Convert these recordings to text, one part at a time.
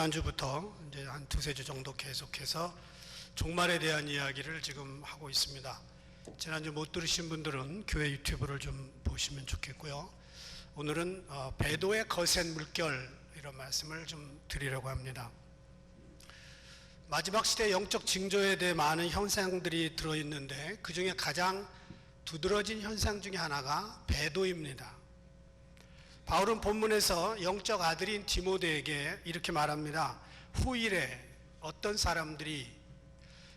지난주부터 이제 한 두세 주 정도 계속해서 종말에 대한 이야기를 지금 하고 있습니다. 지난주 못 들으신 분들은 교회 유튜브를 좀 보시면 좋겠고요. 오늘은 배도의 거센 물결 이런 말씀을 좀 드리려고 합니다. 마지막 시대 영적 징조에 대해 많은 현상들이 들어있는데 그 중에 가장 두드러진 현상 중에 하나가 배도입니다. 바울은 본문에서 영적 아들인 디모데에게 이렇게 말합니다. 후일에 어떤 사람들이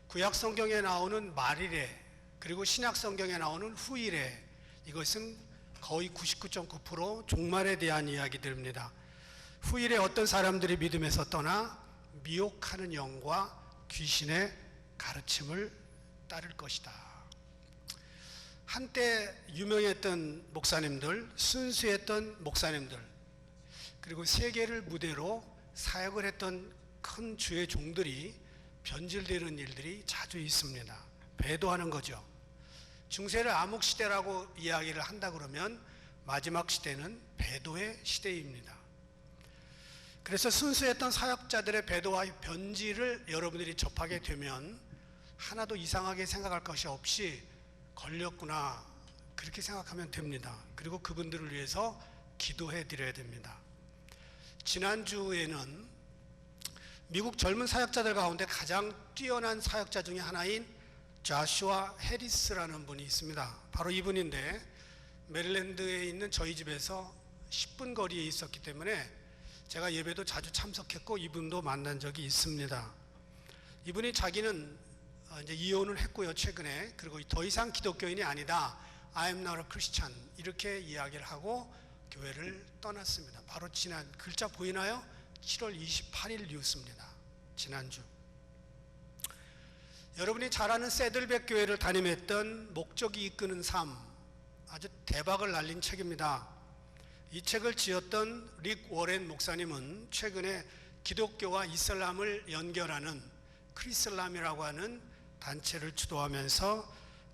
구약 성경에 나오는 말일에 그리고 신약 성경에 나오는 후일에, 이것은 거의 99.9% 종말에 대한 이야기들입니다. 후일에 어떤 사람들이 믿음에서 떠나 미혹하는 영과 귀신의 가르침을 따를 것이다. 한때 유명했던 목사님들, 순수했던 목사님들, 그리고 세계를 무대로 사역을 했던 큰 주의 종들이 변질되는 일들이 자주 있습니다. 배도하는 거죠. 중세를 암흑시대라고 이야기를 한다 그러면 마지막 시대는 배도의 시대입니다. 그래서 순수했던 사역자들의 배도와 변질을 여러분들이 접하게 되면 하나도 이상하게 생각할 것이 없이 걸렸구나, 그렇게 생각하면 됩니다. 그리고 그분들을 위해서 기도해 드려야 됩니다. 지난주에는 미국 젊은 사역자들 가운데 가장 뛰어난 사역자 중에 하나인 자슈아 해리스라는 분이 있습니다. 바로 이분인데 메릴랜드에 있는 저희 집에서 10분 거리에 있었기 때문에 제가 예배도 자주 참석했고 이분도 만난 적이 있습니다. 이분이 자기는 이제 이혼을 했고요, 최근에. 그리고 더 이상 기독교인이 아니다, I am not a Christian, 이렇게 이야기를 하고 교회를 떠났습니다. 바로 지난, 글자 보이나요? 7월 28일 뉴스입니다. 지난주. 여러분이 잘 아는 새들백 교회를 담임했던 목적이 이끄는 삶, 아주 대박을 날린 책입니다. 이 책을 지었던 릭 워렌 목사님은 최근에 기독교와 이슬람을 연결하는 크리슬람이라고 하는 단체를 주도하면서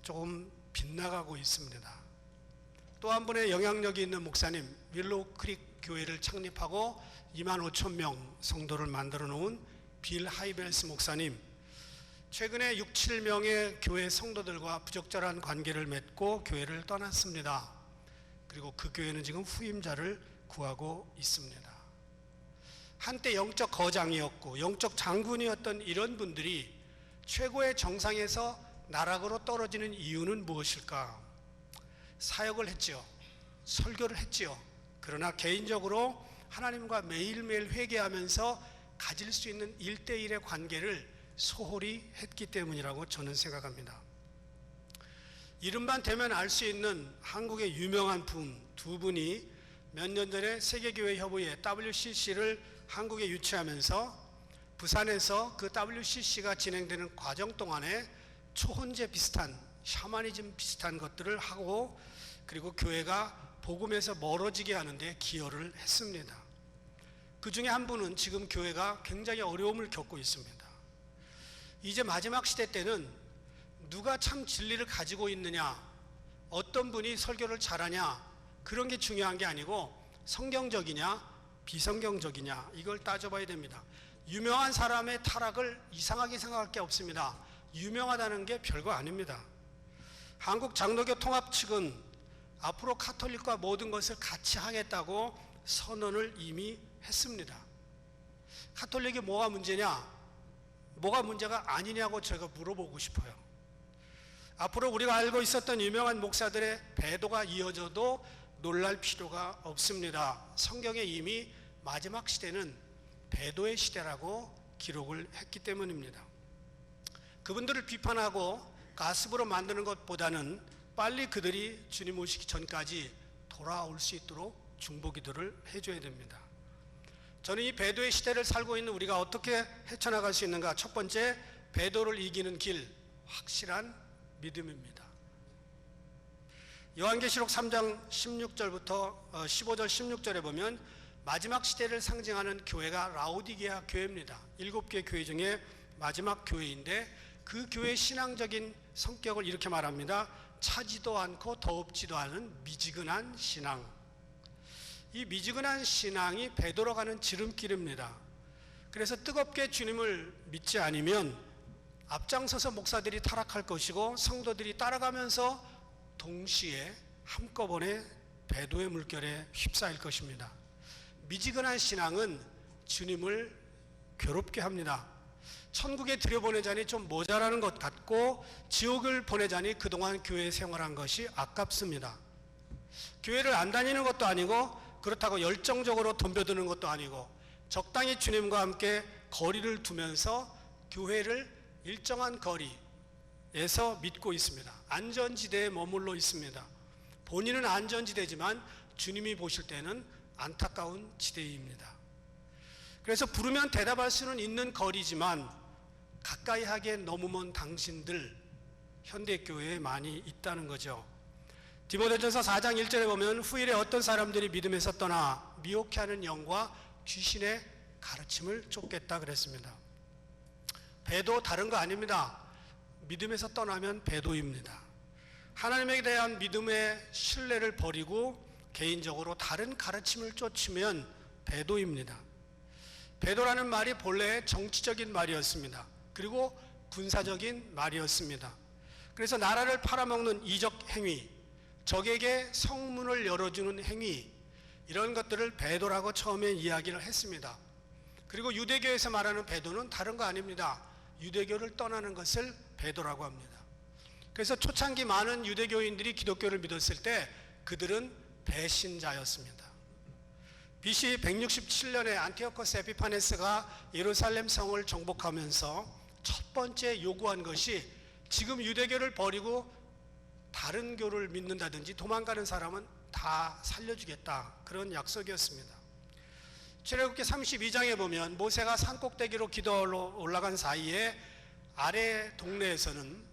조금 빗나가고 있습니다. 또 한 분의 영향력이 있는 목사님, 윌로우 크릭 교회를 창립하고 25,000명 성도를 만들어 놓은 빌 하이벨스 목사님, 최근에 6, 7명의 교회 성도들과 부적절한 관계를 맺고 교회를 떠났습니다. 그리고 그 교회는 지금 후임자를 구하고 있습니다. 한때 영적 거장이었고 영적 장군이었던 이런 분들이 최고의 정상에서 나락으로 떨어지는 이유는 무엇일까? 사역을 했죠. 설교를 했죠. 그러나 개인적으로 하나님과 매일매일 회개하면서 가질 수 있는 1대1의 관계를 소홀히 했기 때문이라고 저는 생각합니다. 이름만 대면 알 수 있는 한국의 유명한 분 두 분이 몇 년 전에 세계교회 협의회 WCC를 한국에 유치하면서 부산에서 그 WCC가 진행되는 과정 동안에 초혼제 비슷한, 샤머니즘 비슷한 것들을 하고, 그리고 교회가 복음에서 멀어지게 하는데 기여를 했습니다. 그 중에 한 분은 지금 교회가 굉장히 어려움을 겪고 있습니다. 이제 마지막 시대 때는 누가 참 진리를 가지고 있느냐, 어떤 분이 설교를 잘하냐, 그런 게 중요한 게 아니고 성경적이냐 비성경적이냐, 이걸 따져봐야 됩니다. 유명한 사람의 타락을 이상하게 생각할 게 없습니다. 유명하다는 게 별거 아닙니다. 한국 장로교 통합 측은 앞으로 카톨릭과 모든 것을 같이 하겠다고 선언을 이미 했습니다. 카톨릭이 뭐가 문제냐, 뭐가 문제가 아니냐고 제가 물어보고 싶어요. 앞으로 우리가 알고 있었던 유명한 목사들의 배도가 이어져도 놀랄 필요가 없습니다. 성경에 이미 마지막 시대는 배도의 시대라고 기록을 했기 때문입니다. 그분들을 비판하고 가습으로 만드는 것보다는 빨리 그들이 주님 오시기 전까지 돌아올 수 있도록 중보기도를 해줘야 됩니다. 저는 이 배도의 시대를 살고 있는 우리가 어떻게 헤쳐나갈 수 있는가? 첫 번째, 배도를 이기는 길, 확실한 믿음입니다. 요한계시록 3장 16절부터 15절 16절에 보면 마지막 시대를 상징하는 교회가 라오디게아 교회입니다. 7개 교회 중에 마지막 교회인데 그 교회의 신앙적인 성격을 이렇게 말합니다. 차지도 않고 더웁지도 않은 미지근한 신앙. 이 미지근한 신앙이 배도로 가는 지름길입니다. 그래서 뜨겁게 주님을 믿지 않으면 앞장서서 목사들이 타락할 것이고 성도들이 따라가면서 동시에 한꺼번에 배도의 물결에 휩싸일 것입니다. 미지근한 신앙은 주님을 괴롭게 합니다. 천국에 들여보내자니 좀 모자라는 것 같고 지옥을 보내자니 그동안 교회 생활한 것이 아깝습니다. 교회를 안 다니는 것도 아니고 그렇다고 열정적으로 덤벼드는 것도 아니고 적당히 주님과 함께 거리를 두면서 교회를 일정한 거리에서 믿고 있습니다. 안전지대에 머물러 있습니다. 본인은 안전지대지만 주님이 보실 때는 안타까운 지대입니다. 그래서 부르면 대답할 수는 있는 거리지만 가까이 하기엔 너무 먼 당신들 현대교회에 많이 있다는 거죠. 디모데전서 4장 1절에 보면 후일에 어떤 사람들이 믿음에서 떠나 미혹해 하는 영과 귀신의 가르침을 쫓겠다 그랬습니다. 배도 다른 거 아닙니다. 믿음에서 떠나면 배도입니다. 하나님에 대한 믿음의 신뢰를 버리고 개인적으로 다른 가르침을 쫓으면 배도입니다. 배도라는 말이 본래 정치적인 말이었습니다. 그리고 군사적인 말이었습니다. 그래서 나라를 팔아먹는 이적 행위, 적에게 성문을 열어주는 행위, 이런 것들을 배도라고 처음에 이야기를 했습니다. 그리고 유대교에서 말하는 배도는 다른 거 아닙니다. 유대교를 떠나는 것을 배도라고 합니다. 그래서 초창기 많은 유대교인들이 기독교를 믿었을 때 그들은 배신자였습니다. BC 167년에 안티오코스 에피파네스가 예루살렘 성을 정복하면서 첫 번째 요구한 것이 지금 유대교를 버리고 다른 교를 믿는다든지 도망가는 사람은 다 살려주겠다, 그런 약속이었습니다. 출애굽기 32장에 보면 모세가 산꼭대기로 기도하러 올라간 사이에 아래 동네에서는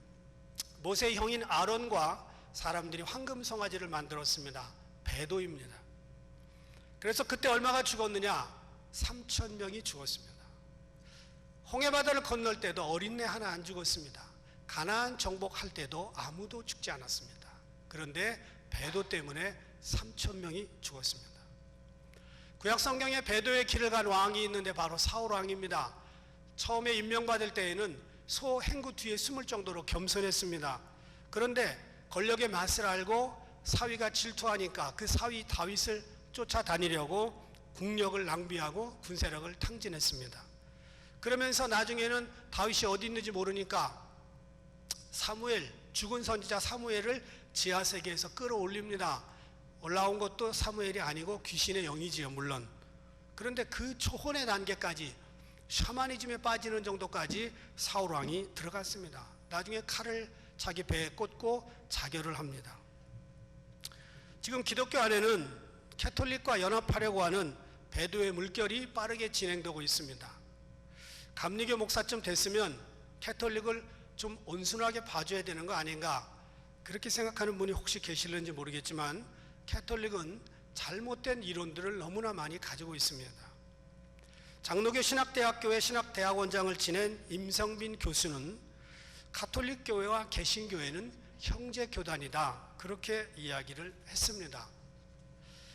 모세의 형인 아론과 사람들이 황금 송아지를 만들었습니다. 배도입니다. 그래서 그때 얼마가 죽었느냐? 3,000명이 죽었습니다. 홍해바다를 건널 때도 어린애 하나 안 죽었습니다. 가나안 정복할 때도 아무도 죽지 않았습니다. 그런데 배도 때문에 3,000명이 죽었습니다. 구약성경에 배도의 길을 간 왕이 있는데 바로 사울 왕입니다. 처음에 임명받을 때에는 소 행구 뒤에 숨을 정도로 겸손했습니다. 그런데 권력의 맛을 알고 사위가 질투하니까 그 사위 다윗을 쫓아다니려고 국력을 낭비하고 군세력을 탕진했습니다. 그러면서 나중에는 다윗이 어디 있는지 모르니까 사무엘, 죽은 선지자 사무엘을 지하세계에서 끌어올립니다. 올라온 것도 사무엘이 아니고 귀신의 영이지요, 물론. 그런데 그 초혼의 단계까지, 샤머니즘에 빠지는 정도까지 사울왕이 들어갔습니다. 나중에 칼을 자기 배에 꽂고 자결을 합니다. 지금 기독교 안에는 캐톨릭과 연합하려고 하는 배도의 물결이 빠르게 진행되고 있습니다. 감리교 목사쯤 됐으면 캐톨릭을 좀 온순하게 봐줘야 되는 거 아닌가, 그렇게 생각하는 분이 혹시 계실는지 모르겠지만 캐톨릭은 잘못된 이론들을 너무나 많이 가지고 있습니다. 장로교 신학대학교의 신학대학원장을 지낸 임성빈 교수는 가톨릭 교회와 개신교회는 형제교단이다, 그렇게 이야기를 했습니다.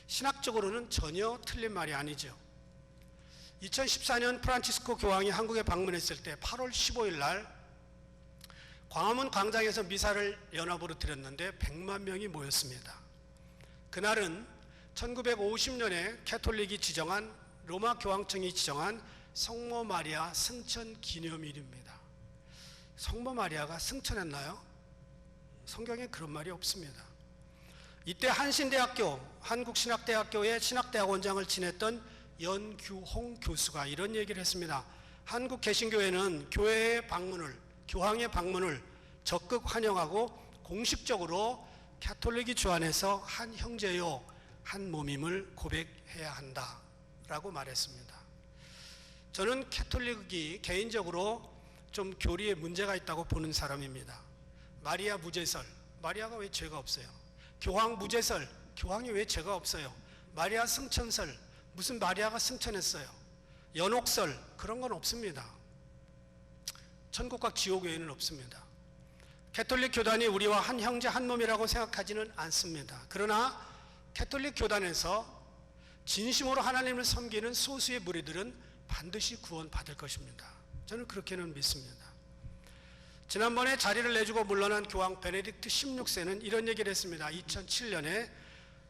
신학적으로는 전혀 틀린 말이 아니죠. 2014년 프란치스코 교황이 한국에 방문했을 때 8월 15일 날 광화문 광장에서 미사를 연합으로 드렸는데 100만 명이 모였습니다. 그날은 1950년에 캐톨릭이 지정한, 로마 교황청이 지정한 성모 마리아 승천 기념일입니다. 성모 마리아가 승천했나요? 성경에 그런 말이 없습니다. 이때 한신대학교, 한국신학대학교의 신학대학원장을 지냈던 연규홍 교수가 이런 얘기를 했습니다. 한국 개신교회는 교회의 방문을, 교황의 방문을 적극 환영하고 공식적으로 가톨릭이 주안에서 한 형제요, 한 몸임을 고백해야 한다 라고 말했습니다. 저는 가톨릭이 개인적으로 좀 교리에 문제가 있다고 보는 사람입니다. 마리아 무죄설, 마리아가 왜 죄가 없어요? 교황 무죄설, 교황이 왜 죄가 없어요? 마리아 승천설, 무슨 마리아가 승천했어요? 연옥설, 그런 건 없습니다. 천국과 지옥 외에는 없습니다. 가톨릭 교단이 우리와 한 형제 한 몸이라고 생각하지는 않습니다. 그러나 가톨릭 교단에서 진심으로 하나님을 섬기는 소수의 무리들은 반드시 구원받을 것입니다. 저는 그렇게는 믿습니다. 지난번에 자리를 내주고 물러난 교황 베네딕트 16세는 이런 얘기를 했습니다. 2007년에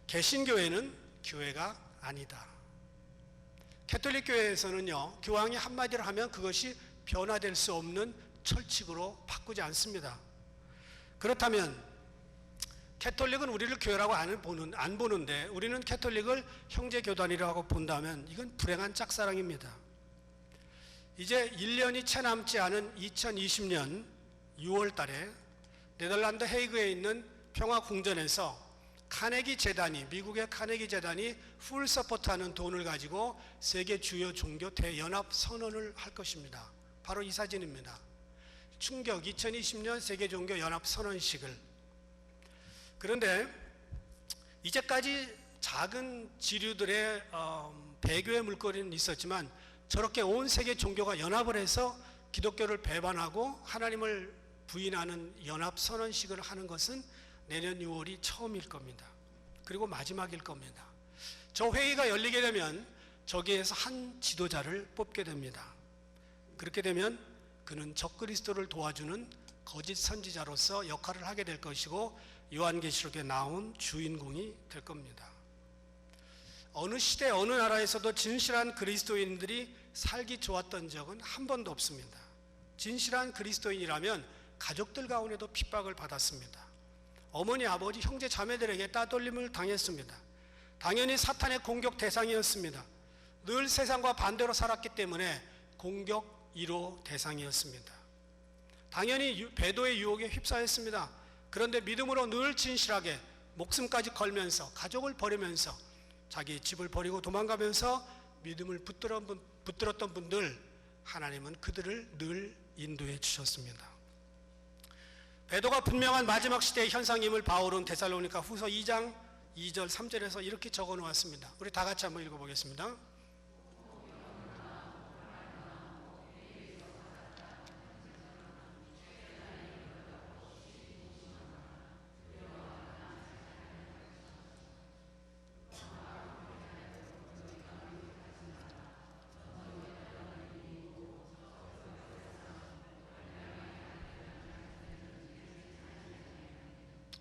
개신교회는 교회가 아니다. 캐톨릭 교회에서는요, 교황이 한마디를 하면 그것이 변화될 수 없는 철칙으로 바꾸지 않습니다. 그렇다면 캐톨릭은 우리를 교회라고 안 보는데 우리는 캐톨릭을 형제교단이라고 본다면 이건 불행한 짝사랑입니다. 이제 1년이 채 남지 않은 2020년 6월 달에 네덜란드 헤이그에 있는 평화궁전에서 카네기 재단이, 미국의 카네기 재단이 풀 서포트하는 돈을 가지고 세계 주요 종교 대연합 선언을 할 것입니다. 바로 이 사진입니다. 충격 2020년 세계 종교 연합 선언식을. 그런데 이제까지 작은 지류들의 배교의 물거리는 있었지만 저렇게 온 세계 종교가 연합을 해서 기독교를 배반하고 하나님을 부인하는 연합 선언식을 하는 것은 내년 6월이 처음일 겁니다. 그리고 마지막일 겁니다. 저 회의가 열리게 되면 저기에서 한 지도자를 뽑게 됩니다. 그렇게 되면 그는 적그리스도를 도와주는 거짓 선지자로서 역할을 하게 될 것이고 요한계시록에 나온 주인공이 될 겁니다. 어느 시대 어느 나라에서도 진실한 그리스도인들이 살기 좋았던 적은 한 번도 없습니다. 진실한 그리스도인이라면 가족들 가운데도 핍박을 받았습니다. 어머니, 아버지, 형제, 자매들에게 따돌림을 당했습니다. 당연히 사탄의 공격 대상이었습니다. 늘 세상과 반대로 살았기 때문에 공격 1호 대상이었습니다. 당연히 배도의 유혹에 휩싸였습니다. 그런데 믿음으로 늘 진실하게 목숨까지 걸면서 가족을 버리면서 자기 집을 버리고 도망가면서 믿음을 붙들었던 분들, 하나님은 그들을 늘 인도해 주셨습니다. 배도가 분명한 마지막 시대의 현상임을 바울은 데살로니가 후서 2장 2절 3절에서 이렇게 적어 놓았습니다. 우리 다 같이 한번 읽어보겠습니다.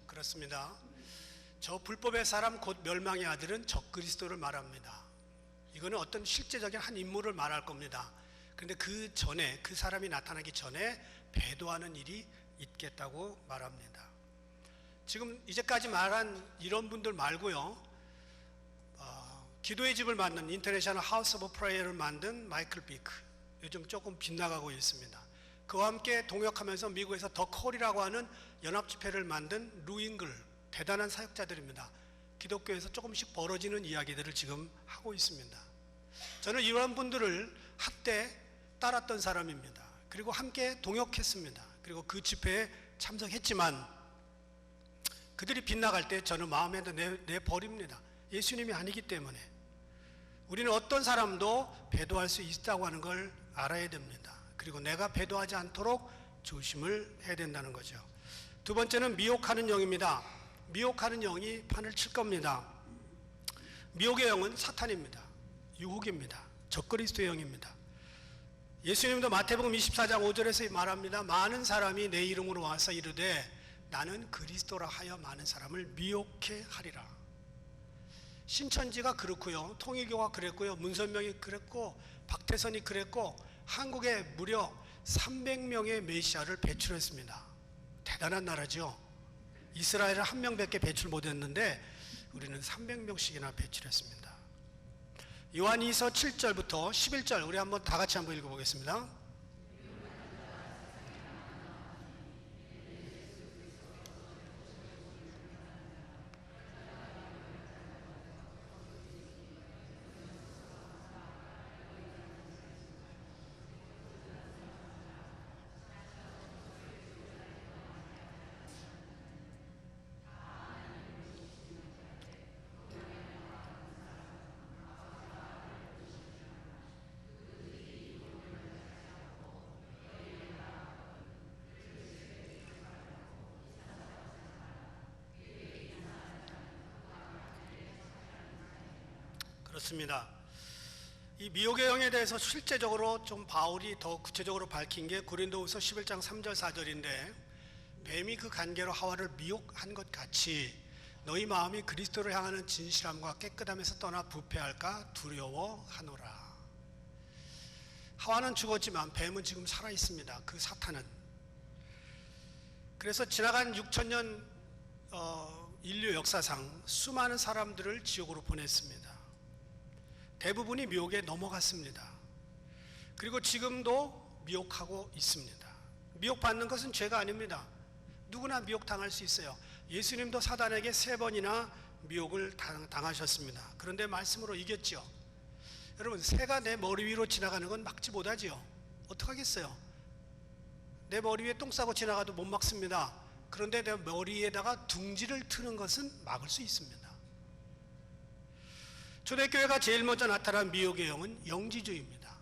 그렇습니다. 저 불법의 사람 곧 멸망의 아들은 적그리스도를 말합니다. 이거는 어떤 실제적인 한 인물을 말할 겁니다. 그런데 그 전에, 그 사람이 나타나기 전에 배도하는 일이 있겠다고 말합니다. 지금 이제까지 말한 이런 분들 말고요, 기도의 집을 만든 인터내셔널 하우스 오브 프레이어를 만든 마이클 비크, 요즘 조금 빗나가고 있습니다. 그와 함께 동역하면서 미국에서 더 콜이라고 하는 연합집회를 만든 루잉글, 대단한 사역자들입니다. 기독교에서 조금씩 벌어지는 이야기들을 지금 하고 있습니다. 저는 이런 분들을 한때 따랐던 사람입니다. 그리고 함께 동역했습니다. 그리고 그 집회에 참석했지만 그들이 빗나갈 때 저는 마음에도 내버립니다. 예수님이 아니기 때문에. 우리는 어떤 사람도 배도할 수 있다고 하는 걸 알아야 됩니다. 그리고 내가 배도하지 않도록 조심을 해야 된다는 거죠. 두 번째는 미혹하는 영입니다. 미혹하는 영이 판을 칠 겁니다. 미혹의 영은 사탄입니다. 유혹입니다. 적그리스도의 영입니다. 예수님도 마태복음 24장 5절에서 말합니다. 많은 사람이 내 이름으로 와서 이르되 나는 그리스도라 하여 많은 사람을 미혹해 하리라. 신천지가 그렇고요, 통일교가 그랬고요, 문선명이 그랬고, 박태선이 그랬고, 한국에 무려 300명의 메시아를 배출했습니다. 대단한 나라죠. 이스라엘은 한 명밖에 배출 못했는데 우리는 300명씩이나 배출했습니다. 요한이서 7절부터 11절 우리 한번 다 같이 한번 읽어보겠습니다. 그렇습니다. 이 미혹의 영에 대해서 실제적으로 좀 바울이 더 구체적으로 밝힌 게 고린도후서 11장 3절 4절인데, 뱀이 그 간계로 하와를 미혹한 것 같이 너희 마음이 그리스도를 향하는 진실함과 깨끗함에서 떠나 부패할까 두려워하노라. 하와는 죽었지만 뱀은 지금 살아 있습니다. 그 사탄은. 그래서 지나간 6천년 인류 역사상 수많은 사람들을 지옥으로 보냈습니다. 대부분이 미혹에 넘어갔습니다. 그리고 지금도 미혹하고 있습니다. 미혹받는 것은 죄가 아닙니다. 누구나 미혹당할 수 있어요. 예수님도 사단에게 3번이나 미혹을 당하셨습니다. 그런데 말씀으로 이겼죠. 여러분, 새가 내 머리 위로 지나가는 건 막지 못하지요. 어떡하겠어요? 내 머리 위에 똥 싸고 지나가도 못 막습니다. 그런데 내 머리에다가 둥지를 트는 것은 막을 수 있습니다. 초대교회가 제일 먼저 나타난 미혹의 영은 영지주의입니다.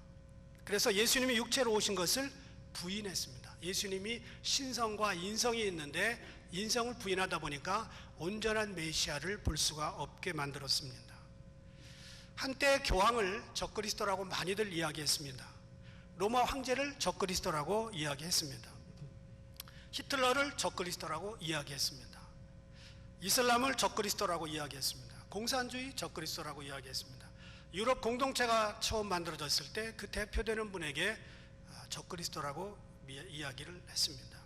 그래서 예수님이 육체로 오신 것을 부인했습니다. 예수님이 신성과 인성이 있는데 인성을 부인하다 보니까 온전한 메시아를 볼 수가 없게 만들었습니다. 한때 교황을 적그리스도라고 많이들 이야기했습니다. 로마 황제를 적그리스도라고 이야기했습니다. 히틀러를 적그리스도라고 이야기했습니다. 이슬람을 적그리스도라고 이야기했습니다. 공산주의 적그리스도라고 이야기했습니다. 유럽 공동체가 처음 만들어졌을 때 그 대표되는 분에게 적그리스도라고 이야기를 했습니다.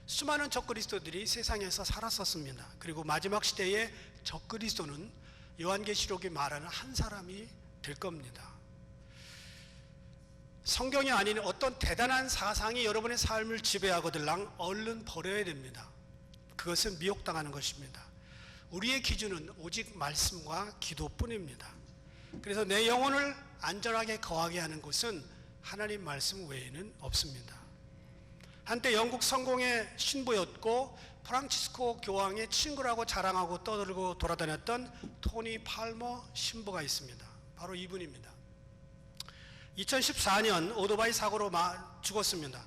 수많은 적그리스도들이 세상에서 살았었습니다. 그리고 마지막 시대의 적그리스도는 요한계시록이 말하는 한 사람이 될 겁니다. 성경이 아닌 어떤 대단한 사상이 여러분의 삶을 지배하거들랑 얼른 버려야 됩니다. 그것은 미혹당하는 것입니다. 우리의 기준은 오직 말씀과 기도뿐입니다. 그래서 내 영혼을 안전하게 거하게 하는 곳은 하나님 말씀 외에는 없습니다. 한때 영국 성공의 신부였고 프란치스코 교황의 친구라고 자랑하고 떠들고 돌아다녔던 토니 팔머 신부가 있습니다. 바로 이분입니다. 2014년 오토바이 사고로 죽었습니다.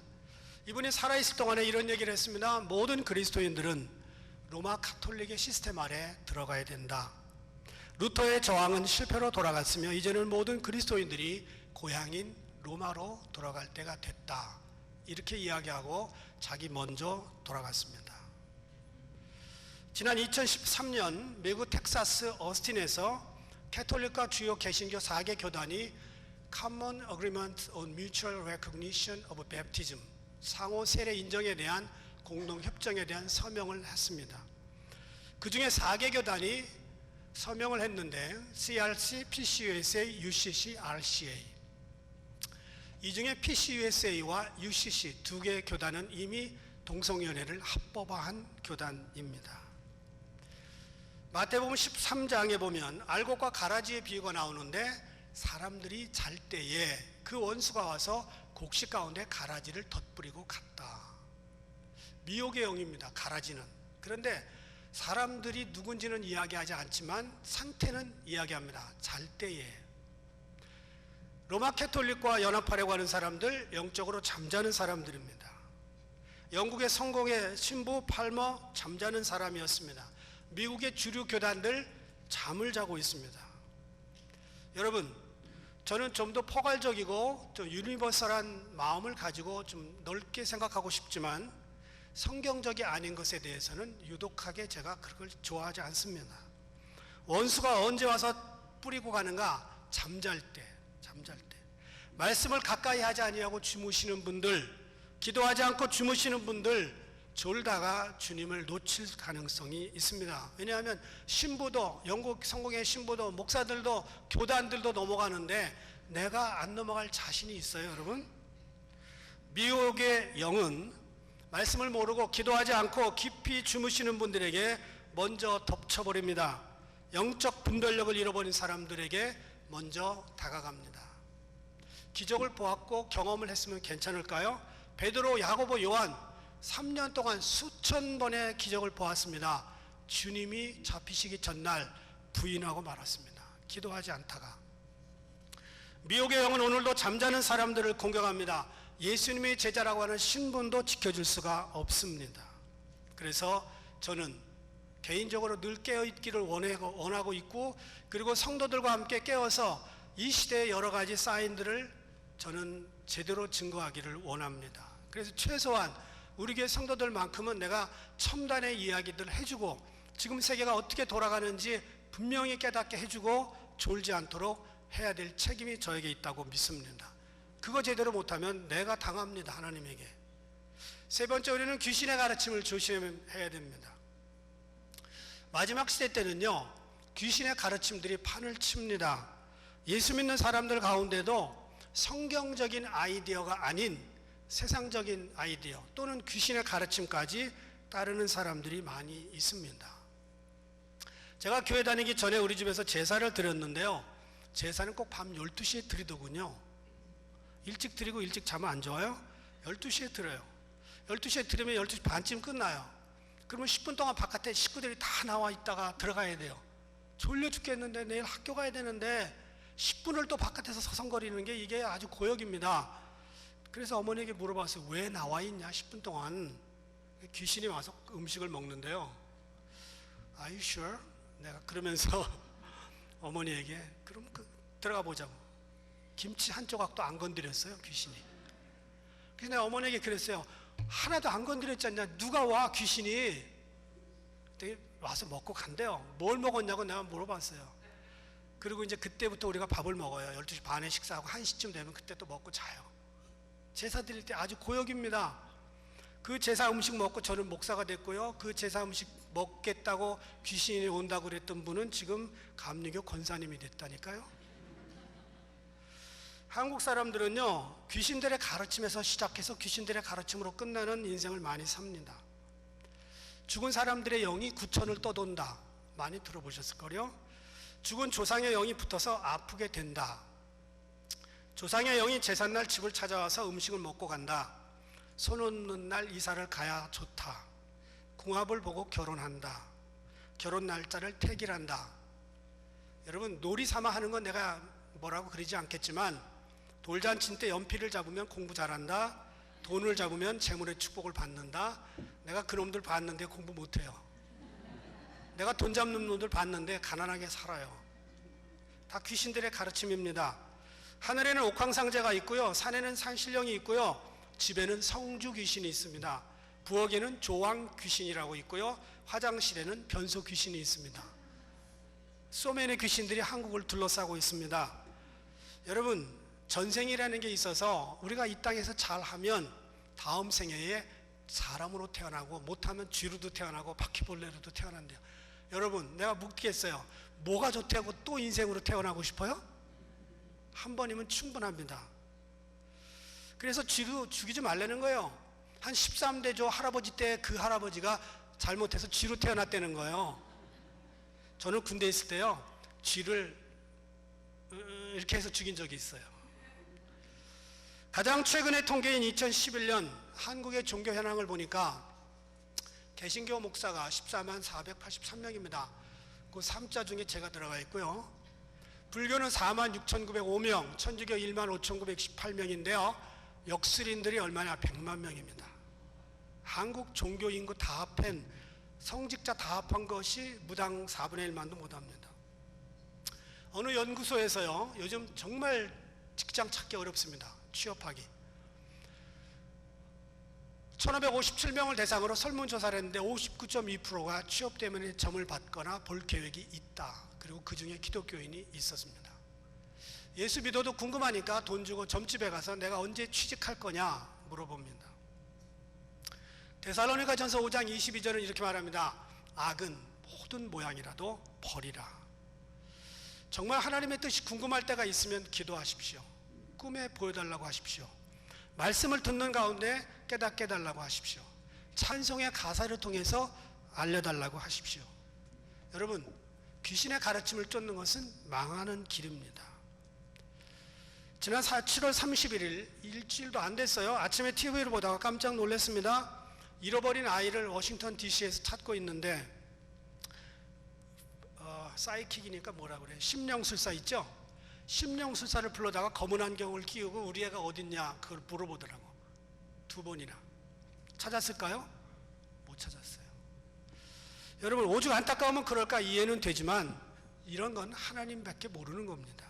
이분이 살아있을 동안에 이런 얘기를 했습니다. 모든 그리스도인들은 로마 카톨릭의 시스템 아래 들어가야 된다. 루터의 저항은 실패로 돌아갔으며 이제는 모든 그리스도인들이 고향인 로마로 돌아갈 때가 됐다. 이렇게 이야기하고 자기 먼저 돌아갔습니다. 지난 2013년 미국 텍사스 어스틴에서 캐톨릭과 주요 개신교 4개 교단이 Common Agreement on Mutual Recognition of Baptism, 상호 세례 인정에 대한 공동협정에 대한 서명을 했습니다. 그 중에 4개 교단이 서명을 했는데 CRC, PCUSA, UCC, RCA. 이 중에 PCUSA와 UCC 2개 교단은 이미 동성연애를 합법화한 교단입니다. 마태복음 13장에 보면 알곡과 가라지의 비유가 나오는데 사람들이 잘 때에 그 원수가 와서 곡식 가운데 가라지를 덧뿌리고 갔다. 미혹의 영입니다. 가라지는. 그런데 사람들이 누군지는 이야기하지 않지만 상태는 이야기합니다. 잘 때에. 로마 캐톨릭과 연합하려고 하는 사람들, 영적으로 잠자는 사람들입니다. 영국의 성공의 신부 팔머 잠자는 사람이었습니다. 미국의 주류 교단들 잠을 자고 있습니다. 여러분, 저는 좀 더 포괄적이고 좀 유니버설한 마음을 가지고 좀 넓게 생각하고 싶지만 성경적이 아닌 것에 대해서는 유독하게 제가 그걸 좋아하지 않습니다. 원수가 언제 와서 뿌리고 가는가? 잠잘 때. 말씀을 가까이 하지 아니하고 주무시는 분들, 기도하지 않고 주무시는 분들, 졸다가 주님을 놓칠 가능성이 있습니다. 왜냐하면 신부도, 영국 성공의 신부도, 목사들도, 교단들도 넘어가는데 내가 안 넘어갈 자신이 있어요, 여러분? 미혹의 영은 말씀을 모르고 기도하지 않고 깊이 주무시는 분들에게 먼저 덮쳐버립니다. 영적 분별력을 잃어버린 사람들에게 먼저 다가갑니다. 기적을 보았고 경험을 했으면 괜찮을까요? 베드로, 야고보, 요한 3년 동안 수천 번의 기적을 보았습니다. 주님이 잡히시기 전날 부인하고 말았습니다. 기도하지 않다가. 미혹의 영은 오늘도 잠자는 사람들을 공격합니다. 예수님의 제자라고 하는 신분도 지켜줄 수가 없습니다. 그래서 저는 개인적으로 늘 깨어있기를 원하고 있고, 그리고 성도들과 함께 깨어서 이 시대의 여러 가지 사인들을 저는 제대로 증거하기를 원합니다. 그래서 최소한 우리 교회 성도들만큼은 내가 첨단의 이야기들을 해주고 지금 세계가 어떻게 돌아가는지 분명히 깨닫게 해주고 졸지 않도록 해야 될 책임이 저에게 있다고 믿습니다. 그거 제대로 못하면 내가 당합니다. 하나님에게. 세 번째, 우리는 귀신의 가르침을 조심해야 됩니다. 마지막 시대 때는요, 귀신의 가르침들이 판을 칩니다. 예수 믿는 사람들 가운데도 성경적인 아이디어가 아닌 세상적인 아이디어 또는 귀신의 가르침까지 따르는 사람들이 많이 있습니다. 제가 교회 다니기 전에 우리 집에서 제사를 드렸는데요, 제사는 꼭 밤 12시에 드리더군요. 일찍 드리고 일찍 자면 안 좋아요? 12시에 드려요. 12시에 드리면 12시 반쯤 끝나요. 그러면 10분 동안 바깥에 식구들이 다 나와 있다가 들어가야 돼요. 졸려 죽겠는데 내일 학교 가야 되는데 10분을 또 바깥에서 서성거리는 게 이게 아주 고역입니다. 그래서 어머니에게 물어봤어요. 왜 나와 있냐 10분 동안. 귀신이 와서 음식을 먹는데요. Are you sure? 내가 그러면서 어머니에게 그럼 들어가 보자고. 김치 한 조각도 안 건드렸어요, 귀신이. 그래서 내가 어머니에게 그랬어요. 하나도 안 건드렸지 않냐. 누가 와, 귀신이. 되게 와서 먹고 간대요. 뭘 먹었냐고 내가 물어봤어요. 그리고 이제 그때부터 우리가 밥을 먹어요. 12시 반에 식사하고 1시쯤 되면 그때 또 먹고 자요. 제사 드릴 때 아주 고역입니다. 그 제사 음식 먹고 저는 목사가 됐고요. 그 제사 음식 먹겠다고 귀신이 온다고 그랬던 분은 지금 감리교 권사님이 됐다니까요. 한국 사람들은요, 귀신들의 가르침에서 시작해서 귀신들의 가르침으로 끝나는 인생을 많이 삽니다. 죽은 사람들의 영이 구천을 떠돈다. 많이 들어보셨을 거요. 죽은 조상의 영이 붙어서 아프게 된다. 조상의 영이 제삿날 집을 찾아와서 음식을 먹고 간다. 손 없는 날 이사를 가야 좋다. 궁합을 보고 결혼한다. 결혼 날짜를 택일한다. 여러분, 놀이 삼아 하는 건 내가 뭐라고 그러지 않겠지만 돌잔치 때 연필을 잡으면 공부 잘한다. 돈을 잡으면 재물의 축복을 받는다. 내가 그놈들 봤는데 공부 못해요. 내가 돈 잡는 놈들 봤는데 가난하게 살아요. 다 귀신들의 가르침입니다. 하늘에는 옥황상제가 있고요, 산에는 산신령이 있고요, 집에는 성주 귀신이 있습니다. 부엌에는 조왕 귀신이라고 있고요, 화장실에는 변소 귀신이 있습니다. 소맨의 귀신들이 한국을 둘러싸고 있습니다. 여러분, 전생이라는 게 있어서 우리가 이 땅에서 잘하면 다음 생애에 사람으로 태어나고 못하면 쥐로도 태어나고 바퀴벌레로도 태어난대요. 여러분, 내가 묻겠어요. 뭐가 좋다고 또 인생으로 태어나고 싶어요? 한 번이면 충분합니다. 그래서 쥐도 죽이지 말라는 거예요. 한 13대조 할아버지 때 그 할아버지가 잘못해서 쥐로 태어났다는 거예요. 저는 군대에 있을 때요, 쥐를 이렇게 해서 죽인 적이 있어요. 가장 최근의 통계인 2011년 한국의 종교 현황을 보니까 개신교 목사가 14만 483명입니다. 그 3자 중에 제가 들어가 있고요. 불교는 4만 6,905명, 천주교 1만 5,918명인데요. 역술인들이 얼마냐? 100만 명입니다. 한국 종교 인구 다 합한, 성직자 다 합한 것이 무당 4분의 1만도 못합니다. 어느 연구소에서요, 요즘 정말 직장 찾기 어렵습니다. 취업하기. 1557명을 대상으로 설문조사를 했는데 59.2%가 취업 때문에 점을 받거나 볼 계획이 있다. 그리고 그 중에 기독교인이 있었습니다. 예수 믿어도 궁금하니까 돈 주고 점집에 가서 내가 언제 취직할 거냐 물어봅니다. 데살로니가전서 5장 22절은 이렇게 말합니다. 악은 모든 모양이라도 버리라. 정말 하나님의 뜻이 궁금할 때가 있으면 기도하십시오. 꿈에 보여달라고 하십시오. 말씀을 듣는 가운데 깨닫게 해달라고 하십시오. 찬송의 가사를 통해서 알려달라고 하십시오. 여러분, 귀신의 가르침을 쫓는 것은 망하는 길입니다. 지난 7월 31일, 일주일도 안 됐어요. 아침에 TV를 보다가 깜짝 놀랐습니다. 잃어버린 아이를 워싱턴 DC에서 찾고 있는데 사이킥이니까 뭐라 그래? 심령술사 있죠? 심령술사를 불러다가 검은 안경을 끼우고 우리 애가 어딨냐 그걸 물어보더라고. 2번이나. 찾았을까요? 못 찾았어요. 여러분, 오죽 안타까우면 그럴까 이해는 되지만 이런 건 하나님밖에 모르는 겁니다.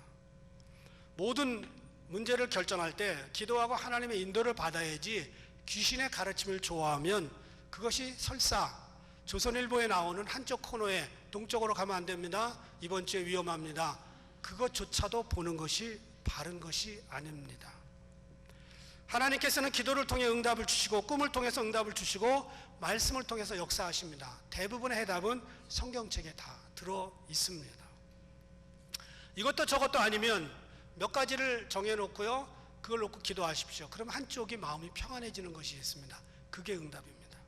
모든 문제를 결정할 때 기도하고 하나님의 인도를 받아야지 귀신의 가르침을 좋아하면 그것이 설사 조선일보에 나오는 한쪽 코너에 동쪽으로 가면 안 됩니다. 이번 주에 위험합니다. 그것조차도 보는 것이 바른 것이 아닙니다. 하나님께서는 기도를 통해 응답을 주시고 꿈을 통해서 응답을 주시고 말씀을 통해서 역사하십니다. 대부분의 해답은 성경책에 다 들어 있습니다. 이것도 저것도 아니면 몇 가지를 정해놓고요, 그걸 놓고 기도하십시오. 그럼 한쪽이 마음이 평안해지는 것이 있습니다. 그게 응답입니다.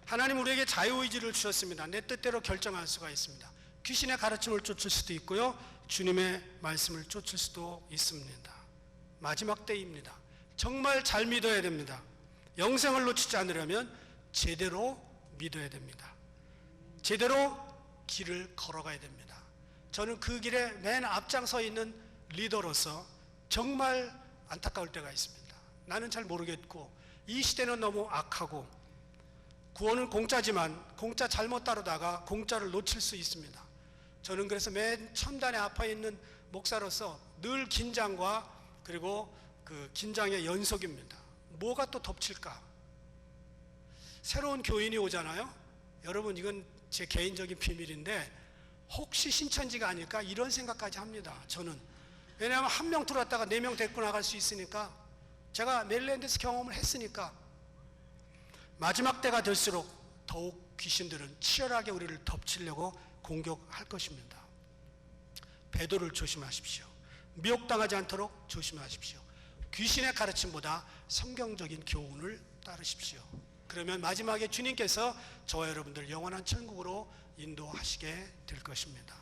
하나님 우리에게 자유의지를 주셨습니다. 내 뜻대로 결정할 수가 있습니다. 귀신의 가르침을 쫓을 수도 있고요, 주님의 말씀을 쫓을 수도 있습니다. 마지막 때입니다. 정말 잘 믿어야 됩니다. 영생을 놓치지 않으려면 제대로 믿어야 됩니다. 제대로 길을 걸어가야 됩니다. 저는 그 길에 맨 앞장서 있는 리더로서 정말 안타까울 때가 있습니다. 나는 잘 모르겠고 이 시대는 너무 악하고 구원은 공짜지만 공짜 잘못 따르다가 공짜를 놓칠 수 있습니다. 저는 그래서 맨 첨단에 앞에 있는 목사로서 늘 긴장과 그리고 그 긴장의 연속입니다. 뭐가 또 덮칠까? 새로운 교인이 오잖아요. 여러분, 이건 제 개인적인 비밀인데 혹시 신천지가 아닐까 이런 생각까지 합니다. 저는. 왜냐하면 한 명 들어왔다가 4명 데리고 나갈 수 있으니까, 제가 메릴랜드에서 경험을 했으니까. 마지막 때가 될수록 더욱 귀신들은 치열하게 우리를 덮치려고 공격할 것입니다. 배도를 조심하십시오. 미혹당하지 않도록 조심하십시오. 귀신의 가르침보다 성경적인 교훈을 따르십시오. 그러면 마지막에 주님께서 저와 여러분들 영원한 천국으로 인도하시게 될 것입니다.